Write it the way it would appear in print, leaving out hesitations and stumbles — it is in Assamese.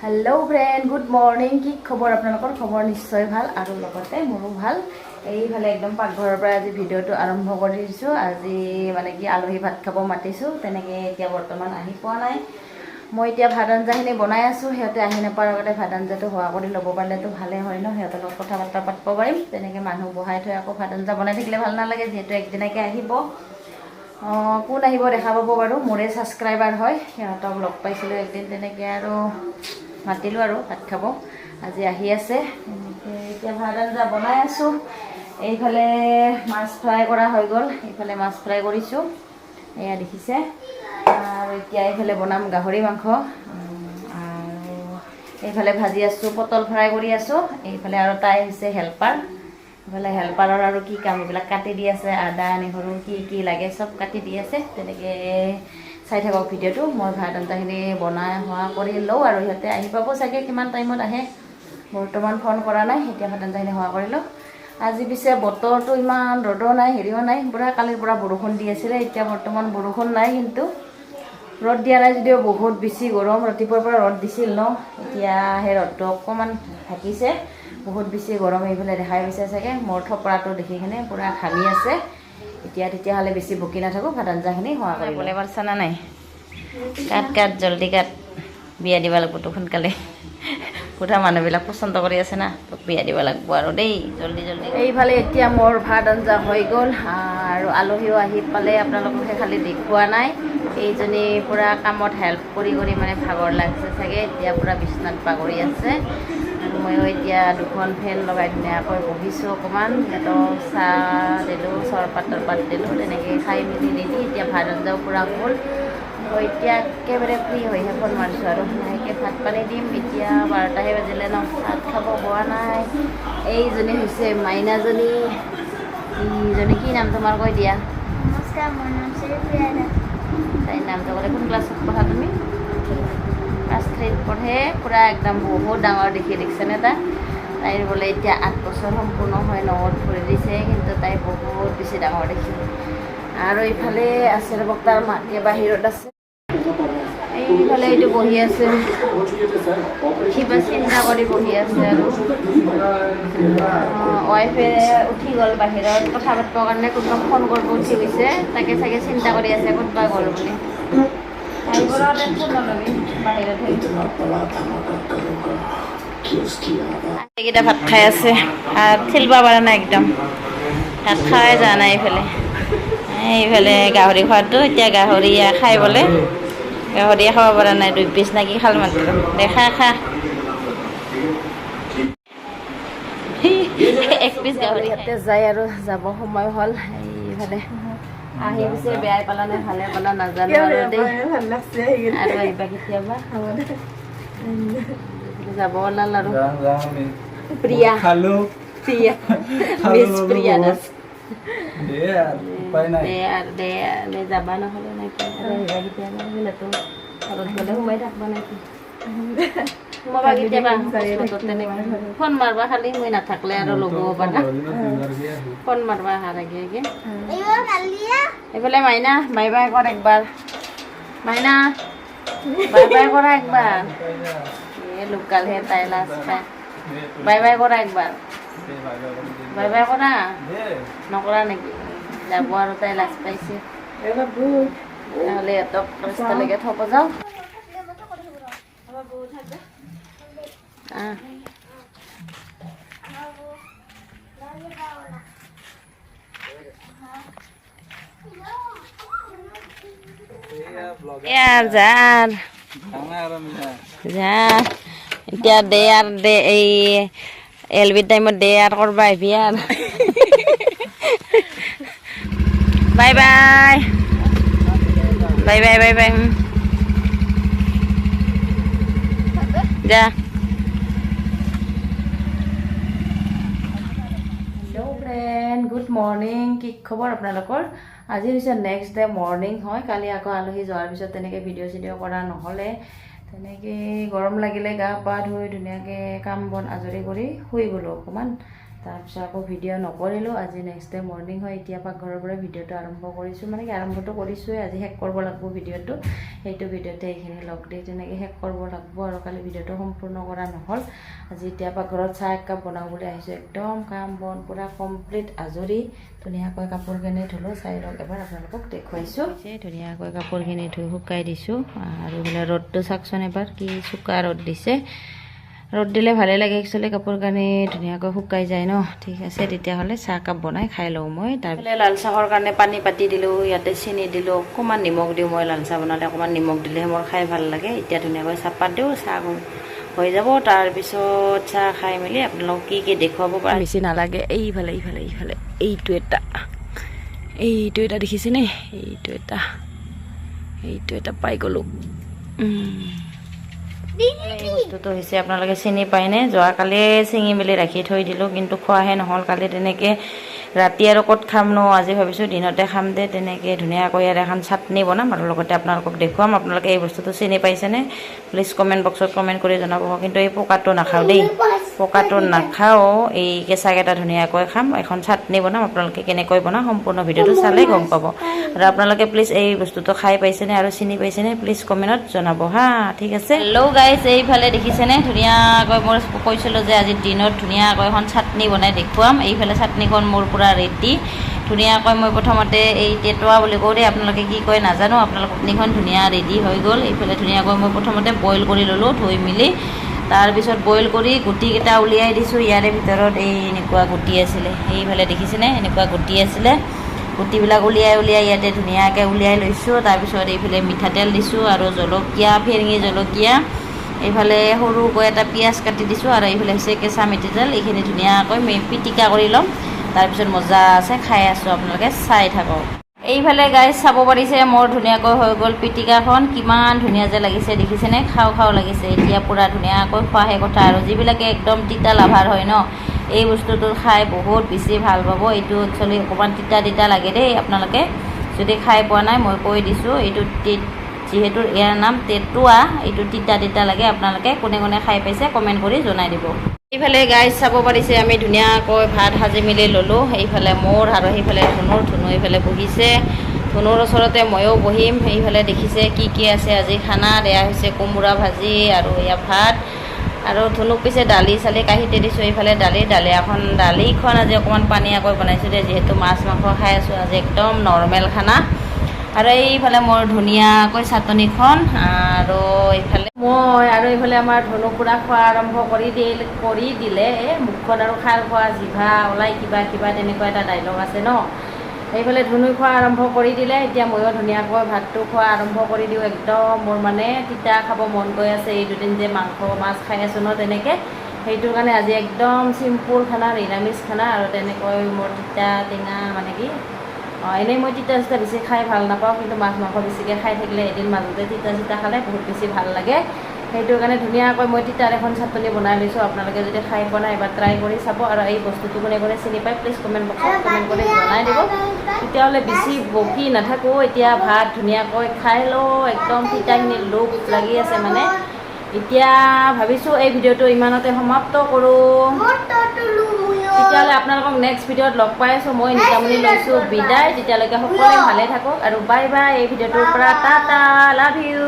हेलो फ्रेंड गुड मर्निंग कि खबर आपनलोকৰ खबर निश्चय ভাল আৰু লগতে মোৰো ভাল এইফালে একদম পাকঘৰৰ পৰা আজি ভিডিঅ'টো আৰম্ভ কৰি দিছোঁ আজি মানে কি আলহী ভাত খাব মাতিছোঁ তেনেকৈ এতিয়া বৰ্তমান আহি পোৱা নাই মই এতিয়া ভাত আঞ্জাখিনি বনাই আছোঁ সিহঁতে আহি নাপাৰ আগতে ভাত আঞ্জাটো হোৱা কৰি ল'ব পাৰিলেতো ভালেই হয় ন সিহঁতৰ লগত কথা বাৰ্তা পাতিব পাৰিম তেনেকৈ মানুহ বহাই থৈ আকৌ ভাত আঞ্জা বনাই থাকিলে ভাল নালাগে যিহেতু একদিনাকৈ আহিব কোন আহিব দেখা পাব বাৰু মোৰে ছাবস্ক্ৰাইবাৰ হয় সিহঁতক লগ পাইছিলোঁ একদিন তেনেকৈ আৰু মাতিলোঁ আৰু ভাত খাব আজি আহি আছে এতিয়া ভাত আঞ্জা বনাই আছোঁ এইফালে মাছ ফ্ৰাই কৰা হৈ গ'ল এইফালে মাছ ফ্ৰাই কৰিছোঁ এয়া দেখিছে আৰু এতিয়া এইফালে বনাম গাহৰি মাংস আৰু এইফালে ভাজি আছোঁ পটল ফ্ৰাই কৰি আছোঁ এইফালে আৰু তাই হৈছে হেল্পাৰ এইফালে হেল্পাৰৰ আৰু কি কাম এইবিলাক কাটি দি আছে আদা নহৰু কি লাগে চব কাটি দি আছে তেনেকৈ চাই থাকক ভিডিঅ'টো মই ভাত আঞ্জাখিনি বনাই হোৱা কৰি লওঁ আৰু সিহঁতে আহি পাব চাগে কিমান টাইমত আহে বৰ্তমান ফোন কৰা নাই এতিয়া ভাত আঞ্জাখিনি হোৱা কৰি লওঁ আজি পিছে বতৰটো ইমান ৰ'দো নাই হেৰিও নাই পুৰা কালিৰ পৰা বৰষুণ দি আছিলে এতিয়া বৰ্তমান বৰষুণ নাই কিন্তু ৰ'দ দিয়া নাই যদিও বহুত বেছি গৰম ৰাতিপুৱাৰ পৰা ৰ'দ দিছিল ন এতিয়া সেই ৰ'দটো অকণমান থাকিছে বহুত বেছি গৰম এইফালে দেখাই গৈছে চাগে মোৰ থপৰাটো দেখি কিনে পুৰা ঘামি আছে এতিয়া তেতিয়াহ'লে বেছি বকি নাথাকোঁ ভাত আঞ্জাখিনি হোৱা কৰিবলৈ পাৰিছা না নাই কাট জলদি কাট বিয়া দিব লাগিব তোক সোনকালে সোধা মানুহবিলাক পচন্দ কৰি আছে না তোক বিয়া দিব লাগিব আৰু দেই জলদি এইফালে এতিয়া মোৰ ভাত আঞ্জা হৈ গ'ল আৰু আলহীও আহি পালে আপোনালোককে খালি দেখুওৱা নাই এইজনী পূৰা কামত হেল্প কৰি মানে ভাগৰ লাগিছে চাগে এতিয়া পূৰা বিচনাত বাগৰি আছে আৰু ময়ো এতিয়া দুখন ফেন লগাই ধুনীয়াকৈ বহিছোঁ অকণমান সিহঁতক চাহ দিলোঁ চৰপাত তৰপাত দিলোঁ তেনেকৈ খাই মেলি নিদি এতিয়া ভাত আঞ্জাও পূৰা হ'ল এতিয়া একেবাৰে ফ্ৰী হৈহে ফোন মাৰিছোঁ আৰু লাহেকৈ ভাত পানী দিম এতিয়া 12টাহে বাজিলে ন ভাত খাব পোৱা নাই এইজনী হৈছে মাইনাজনী ইজনী কি নাম তোমাৰ কৈ দিয়া নমস্কাৰ মোৰ নাম শ্ৰীপ্ৰিয়া দাস তাইৰ নামটো ক'লে কোন ক্লাছত পঢ়া তুমি ক্লাছ 3 পঢ়ে পূৰা একদম বহুত ডাঙৰ দেখিছেনে তাইৰ বোলে এতিয়া 8 বছৰ সম্পূৰ্ণ হয় 9ত ভৰি দিছে কিন্তু তাই বহুত বেছি ডাঙৰ দেখি আৰু ইফালে আছে ৰ'বক তাৰ মাকে বাহিৰত আছে এইফালে এইটো বহি আছে কিবা চিন্তা কৰি বহি আছে আৰু ৱাইফে উঠি গ'ল বাহিৰত কথা পাতিবৰ কাৰণে কোনোবাক ফোন কৰিব উঠি গৈছে তাকে চাগে চিন্তা কৰি আছে কোনোবা গ'ল বুলি আহিবলৈ টেনশ্যন নলবি বাহিৰত এইকেইটা ভাত খাই আছে ভাত খেলিব পৰা নাই একদম ভাত খাই যোৱা নাই এইফালে গাহৰি খোৱাটো এতিয়া গাহৰি খাই বোলে গাহৰিয়ে খাব পৰা নাই 2 পিচ নাকি খাল মাত্ৰ দেখা খা 1 পিচ গাহৰি ইয়াতে যায় আৰু যাব সময় হ'ল এইফালে আহি পিছে বেয়াই পালা নে ভালে পালা নাজানো আৰু দেই আৰু আহিবা কেতিয়াবা যাব ওলাল আৰু প্ৰিয়া মিছ প্ৰিয়া দাস দে যাবা নহ'লে নাকি আৰু আহিবা কেতিয়াবা আহিলেতো ঘৰত গ'লে সোমাই থাকিবা নাকি সোমাবা কেতিয়াবা ফোন মাৰবা খালি মই নাথাকিলে আৰু ল'ব পাৰা ফোন মাৰবা অহাৰ আগে এইফালে মাইনা বাই বাই কৰ একবাৰ মাইনা বাই বাই কৰা একবাৰ লোকালহে তাই লাজ পায় বাই বাই কৰা একবাৰ বাই বাই কৰা নকৰা নেকি যাব আৰু তাই লাজ পাইছে নহ'লে সিহঁতক ৰাস্তালৈকে থ'ব যাওঁ এতিয়া দে আৰু দে এই এলবি টাইমত দে আৰু কৰবা আহিবি আৰু bye bye bye bye bye bye যা হেল্ল' ফ্ৰেণ্ড গুড মৰ্ণিং কি খবৰ আপোনালোকৰ আজি হৈছে নেক্সট ডে মৰ্ণিং হয় কালি আকৌ আলহী যোৱাৰ পিছত তেনেকৈ ভিডিঅ' চিডিঅ' কৰা নহ'লে তেনেকৈ গৰম লাগিলে গা পা ধুই ধুনীয়াকৈ কাম বন আজৰি কৰি শুই গ'লোঁ অকণমান তাৰপিছত আকৌ ভিডিঅ' নকৰিলোঁ। আজি নেক্সট ডে মৰ্ণিং হয়, এতিয়া পাকঘৰৰ পৰা ভিডিঅ'টো আৰম্ভ কৰিছোঁ, মানে কি আৰম্ভটো কৰিছোঁৱে, আজি শেষ কৰিব লাগিব ভিডিঅ'টো। সেইটো ভিডিঅ'তে এইখিনি লগ দি তেনেকৈ শেষ কৰিব লাগিব আৰু কালি ভিডিঅ'টো সম্পূৰ্ণ কৰা নহ'ল। আজি এতিয়া পাকঘৰত চাহ একাপ বনাওঁ বুলি আহিছোঁ, একদম কাম বন পূৰা কমপ্লিট আজৰি। ধুনীয়াকৈ কাপোৰখিনি ধুলোঁ, চাই লওক এবাৰ আপোনালোকক দেখুৱাইছোঁ। ধুনীয়াকৈ কাপোৰখিনি ধুই শুকাই দিছোঁ আৰু এইফালে ৰ'দটো চাওকচোন এবাৰ, কি চোকা ৰ'দ দিছে। ৰ'দ দিলে ভালে লাগে একচুৱেলি, কাপোৰ কানি ধুনীয়াকৈ শুকাই যায় ন। ঠিক আছে, তেতিয়াহ'লে চাহকাপ বনাই খাই লওঁ মই। তাৰপিছত লাল চাহৰ কাৰণে পানী পাতি দিলোঁ, ইয়াতে চেনি দিলোঁ, অকণমান নিমখ দিওঁ। মই লাল চাহ বনালে অকণমান নিমখ দিলেহে মোৰ খাই ভাল লাগে। এতিয়া ধুনীয়াকৈ চাহপাত দিওঁ, চাহ হৈ যাব। তাৰপিছত চাহ খাই মেলি আপোনালোকক কি দেখুৱাব পাৰে বেছি নালাগে। এইফালে এইটো এটা দেখিছেনে, এইটো এটা পাই গ'লোঁ। এই বস্তুটো হৈছে আপোনালোকে চিনি পায়নে? যোৱাকালি ছিঙি মেলি ৰাখি থৈ দিলোঁ, কিন্তু খোৱাহে নহ'ল। কালি তেনেকৈ ৰাতি আৰু ক'ত খাম ন, আজি ভাবিছোঁ দিনতে খাম দে। তেনেকৈ ধুনীয়াকৈ ইয়াৰ এখন চাটনি বনাম আৰু লগতে আপোনালোকক দেখুৱাম। আপোনালোকে এই বস্তুটো চিনি পাইছেনে? প্লিজ কমেণ্ট বক্সত কমেণ্ট কৰি জনাব। কিন্তু এই পকাটো নাখাওঁ দেই, পকাটো নাখাওঁ। এই কেঁচাকেইটা ধুনীয়াকৈ খাম, এখন চাটনি বনাম। আপোনালোকে কেনেকৈ বনাওঁ সম্পূৰ্ণ ভিডিঅ'টো চালেই গম পাব। আৰু আপোনালোকে প্লিজ এই বস্তুটো খাই পাইছেনে আৰু চিনি পাইছেনে প্লিজ কমেণ্টত জনাব হা। ঠিক আছে, হেল্ল' গাইজ, এইফালে দেখিছেনে ধুনীয়াকৈ মই কৈছিলোঁ যে আজি দিনত ধুনীয়াকৈ এখন চাটনি বনাই দেখুৱাম। এইফালে চাটনিখন মোৰ পূৰা ৰেডি। ধুনীয়াকৈ মই প্ৰথমতে এই তেতুৱা বুলি কওঁ দেই, আপোনালোকে কি কয় নাজানো। আপোনালোকৰ চাটনিখন ধুনীয়া ৰেডি হৈ গ'ল। এইফালে ধুনীয়াকৈ মই প্ৰথমতে বইল কৰি ল'লোঁ, ধুই মেলি। তাৰপিছত বইল কৰি গুটিকেইটা উলিয়াই দিছোঁ। ইয়াৰে ভিতৰত এই এনেকুৱা গুটি আছিলে, এইফালে দেখিছেনে এনেকুৱা গুটি আছিলে। গুটিবিলাক উলিয়াই ইয়াতে ধুনীয়াকৈ উলিয়াই লৈছোঁ। তাৰপিছত এইফালে মিঠাতেল দিছোঁ আৰু জলকীয়া, ফিৰিঙি জলকীয়া, এইফালে সৰুকৈ এটা পিঁয়াজ কাটি দিছোঁ আৰু এইফালে হৈছে কেঁচা মিঠাতেল। এইখিনি ধুনীয়াকৈ পিটিকা কৰি ল'ম। তাৰপিছত মজা আছে খাই আছোঁ, আপোনালোকে চাই থাকক। এইফালে গাইজ চাব পাৰিছে মোৰ ধুনীয়াকৈ হৈ গ'ল পিটিকাখন, কিমান ধুনীয়া যে লাগিছে দেখিছেনে? খাওঁ লাগিছে। এতিয়া পূৰা ধুনীয়াকৈ খোৱাহে কথা আৰু যিবিলাকে একদম তিতা লাভাৰ হয় ন, এই বস্তুটো খাই বহুত বেছি ভাল পাব। এইটো একচুৱেলি অকণমান তিতা লাগে দেই। আপোনালোকে যদি খাই পোৱা নাই মই কৈ দিছোঁ, এইটো যিহেতু ইয়াৰ নাম তেতুৱা, এইটো তিতা লাগে। আপোনালোকে কোনে খাই পাইছে কমেণ্ট কৰি জনাই দিব। এইফালে গাইজ চাব পাৰিছে আমি ধুনীয়াকৈ ভাত সাজি মেলি ল'লোঁ। এইফালে মোৰ আৰু সেইফালে ধুনু এইফালে বহিছে। ধুনুৰ ওচৰতে ময়ো বহিম। এইফালে দেখিছে কি আছে আজি খানাত। এয়া হৈছে কোমোৰা ভাজি আৰু এয়া ভাত আৰু ধুনুক পিছে দালি চালি কাঢ়িতে দিছোঁ। এইফালে দালিখন আজি অকণমান পানীয়াকৈ বনাইছোঁ দেই, যিহেতু মাছ মাংস খাই আছোঁ আজি, একদম নৰ্মেল খানা। আৰু এইফালে মোৰ ধুনীয়াকৈ চাটনিখন আৰু এইফালে আমাৰ ধনু পুৰা খোৱা আৰম্ভ কৰি দিলে। মুখখন আৰু খাৰ খোৱা জিভা ওলাই কিবা তেনেকুৱা এটা ডাইলগ আছে ন। এইফালে ধনুই খোৱা আৰম্ভ কৰি দিলে। এতিয়া ময়ো ধুনীয়াকৈ ভাতটো খোৱা আৰম্ভ কৰি দিওঁ। একদম মোৰ মানে তিতা খাব মন গৈ আছে। এই দুদিন যে মাছ খাই আছোঁ ন তেনেকৈ, সেইটোৰ কাৰণে আজি একদম চিম্পুল খানা, নিৰামিষ খানা। আৰু তেনেকৈ মোৰ তিতা টেঙা মানে কি এনেই মই তিতা বেছি খাই ভাল নাপাওঁ, কিন্তু মাছ মাংস বেছিকৈ খাই থাকিলে এদিন মাজতে তিতা খালে বহুত বেছি ভাল লাগে। সেইটোৰ কাৰণে ধুনীয়াকৈ মই তিতাৰ এখন চাটনি বনাই লৈছোঁ। আপোনালোকে যদি খাই পোৱা নাই এবাৰ ট্ৰাই কৰি চাব। আৰু এই বস্তুটো কোনে চিনি পায় প্লিজ কমেণ্ট বক্সত কমেণ্ট কৰি জনাই দিব। তেতিয়াহ'লে বেছি বকি নাথাকোঁ, এতিয়া ভাত ধুনীয়াকৈ খাই লওঁ। একদম তিতাখিনি লোভ লাগি আছে মানে। এতিয়া ভাবিছোঁ এই ভিডিঅ'টো ইমানতে সমাপ্ত কৰোঁ। তেতিয়াহ'লে আপোনালোকক নেক্সট ভিডিঅ'ত লগ পাই আছোঁ। মই নিতামণি লৈছোঁ বিদায়। তেতিয়ালৈকে সকলোৱে ভালে থাকক আৰু বাই বাই। এই ভিডিঅ'টোৰ পৰা টাটা, লাভ ইউ।